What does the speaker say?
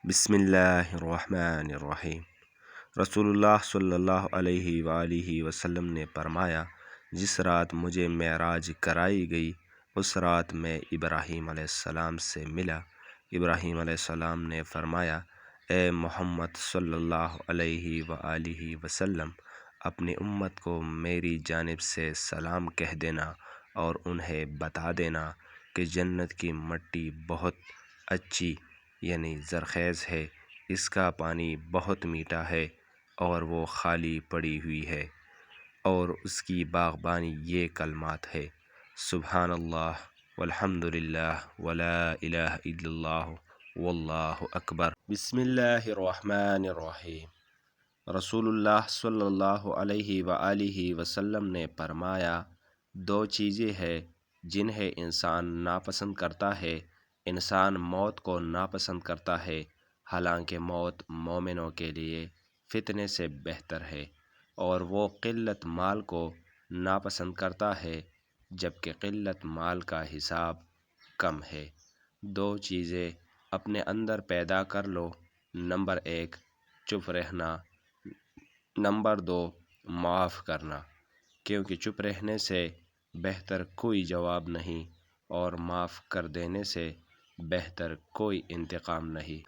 بسم اللہ الرحمن الرحیم۔ رسول اللہ صلی اللہ علیہ وآلہ وسلم نے فرمایا، جس رات مجھے معراج کرائی گئی اس رات میں ابراہیم علیہ السلام سے ملا۔ ابراہیم علیہ السلام نے فرمایا، اے محمد صلی اللہ علیہ وآلہ وسلم، اپنی امت کو میری جانب سے سلام کہہ دینا اور انہیں بتا دینا کہ جنت کی مٹی بہت اچھی یعنی زرخیز ہے، اس کا پانی بہت میٹھا ہے اور وہ خالی پڑی ہوئی ہے، اور اس کی باغبانی یہ کلمات ہے: سبحان اللہ والحمد للہ ولا الہ الا اللہ واللہ اکبر۔ بسم اللہ الرحمن الرحیم۔ رسول اللہ صلی اللہ علیہ وآلہ وسلم نے فرمایا، دو چیزیں ہیں جنہیں انسان ناپسند کرتا ہے۔ انسان موت کو ناپسند کرتا ہے، حالانکہ موت مومنوں کے لیے فتنے سے بہتر ہے، اور وہ قلت مال کو ناپسند کرتا ہے، جبکہ قلت مال کا حساب کم ہے۔ دو چیزیں اپنے اندر پیدا کر لو: نمبر 1 چپ رہنا، نمبر 2 معاف کرنا، کیونکہ چپ رہنے سے بہتر کوئی جواب نہیں اور معاف کر دینے سے بہتر کوئی انتقام نہیں۔